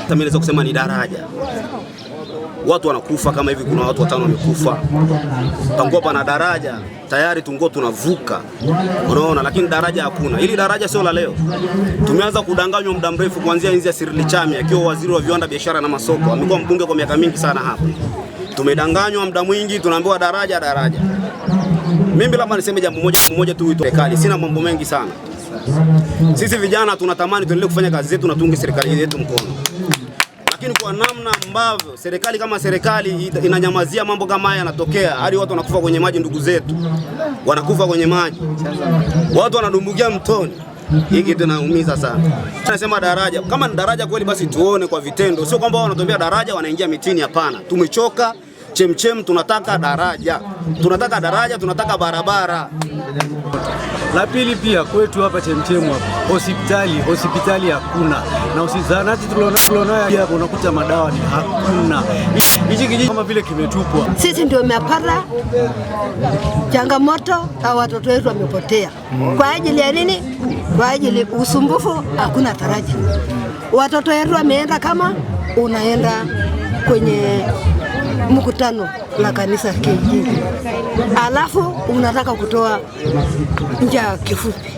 Mimi naweza kusema ni daraja. Watu wanakufa kama hivi, kuna watu 5 wamekufa. Tangu hapa na daraja tayari tungo tunavuka. Unaona, lakini daraja hakuna. Hili daraja sio la leo. Tumeanza kudanganywa muda mrefu kuanzia enzi ya Cyril Chami akiwa waziri wa viwanda, biashara na masoko. Amekuwa mbunge kwa miaka mingi sana hapa. Tumedanganywa muda mwingi, tunaambiwa daraja. Mimi labda niseme jambo moja tu, serikali. Sina mambo mengi sana. Sisi vijana tunatamani tuendelee kufanya kazi zetu na tuunge serikali yetu mkono. Lakini kwa namna ambavyo serikali kama serikali inanyamazia mambo kama haya yanatokea, hadi watu wanakufa kwenye maji, ndugu zetu wanakufa kwenye maji, watu wanadumbukia mtoni, hiki tunaumiza sana. Tunasema daraja, kama ni daraja kweli basi tuone kwa vitendo, sio kwamba wanatuambia daraja wanaingia mitini. Hapana, tumechoka chemchem, tunataka daraja, tunataka barabara. La pili pia kwetu hapa chemchemu hapa hospitali hakuna, na zahanati tulionayo hapa unakuta madawa ni hakuna. Hichi kijiji kama vile kimetupwa. Sisi ndio tumepata changamoto, au watoto wetu wamepotea. Kwa ajili ya nini? Kwa ajili usumbufu, hakuna daraja. Watoto wetu wameenda kama unaenda kwenye mkutano la kanisa kijiji, alafu unataka kutoa njia kifupi,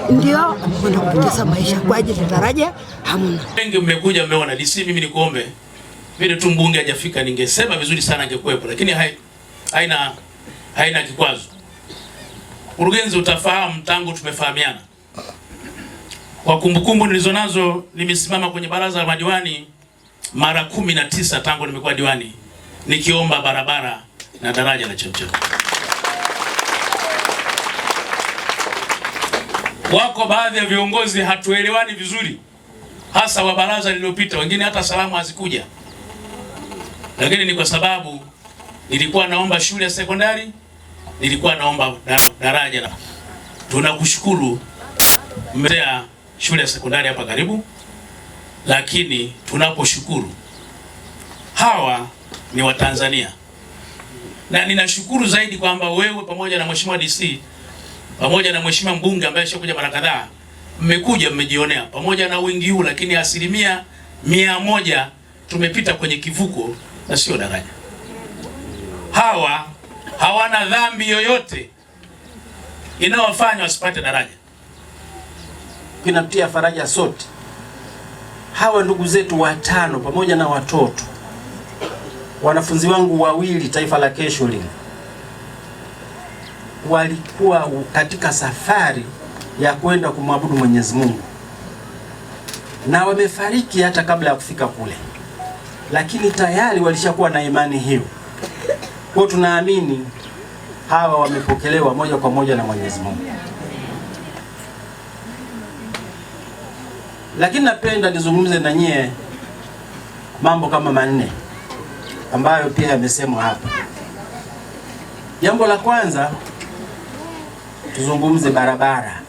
ndio unapoteza maisha kwa ajili daraja hamna. Wengi mmekuja mmeona DC, mimi nikuombe vile tu mbunge hajafika, ningesema vizuri sana angekuepo, lakini haina kikwazo. Mkurugenzi, utafahamu tangu tumefahamiana, kwa kumbukumbu nilizonazo, nimesimama kwenye baraza la madiwani mara 19 tangu nimekuwa diwani nikiomba barabara na daraja la chemchem. Wako baadhi ya viongozi hatuelewani vizuri, hasa wa baraza lililopita, wengine hata salamu hazikuja, lakini ni kwa sababu nilikuwa naomba shule ya sekondari, nilikuwa naomba daraja. Tunakushukuru mmea shule ya sekondari hapa karibu, lakini tunaposhukuru hawa ni Watanzania, na ninashukuru zaidi kwamba wewe pamoja na Mheshimiwa DC pamoja na Mheshimiwa mbunge ambaye ashakuja mara kadhaa, mmekuja mmejionea pamoja na wingi huu, lakini 100% tumepita kwenye kivuko na sio daraja. Hawa hawana dhambi yoyote inayowafanya wasipate daraja. Kinatia faraja sote. Hawa ndugu zetu 5 pamoja na watoto, wanafunzi wangu 2 taifa la kesho lile, walikuwa katika safari ya kwenda kumwabudu Mwenyezi Mungu na wamefariki hata kabla ya kufika kule, lakini tayari walishakuwa na imani hiyo. Kwa tunaamini hawa wamepokelewa moja kwa moja na Mwenyezi Mungu. Lakini napenda nizungumze na nyie mambo kama 4 ambayo pia yamesemwa hapa. Jambo la kwanza, tuzungumze barabara.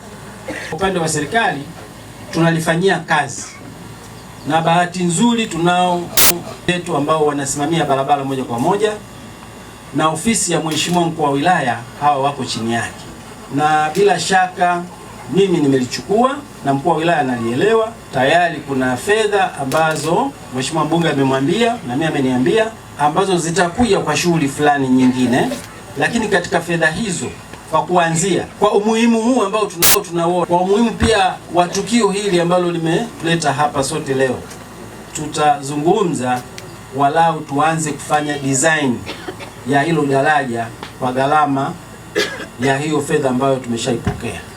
Upande wa serikali tunalifanyia kazi, na bahati nzuri tunao wetu ambao wanasimamia barabara moja kwa moja, na ofisi ya Mheshimiwa mkuu wa wilaya, hawa wako chini yake, na bila shaka mimi nimelichukua na mkuu wa wilaya analielewa. Tayari kuna fedha ambazo Mheshimiwa mbunge amemwambia na mimi ameniambia, ambazo zitakuja kwa shughuli fulani nyingine, lakini katika fedha hizo, kwa kuanzia kwa umuhimu huu ambao tunao, kwa umuhimu pia wa tukio hili ambalo limeleta hapa sote leo, tutazungumza walau tuanze kufanya design ya hilo daraja kwa gharama ya hiyo fedha ambayo tumeshaipokea.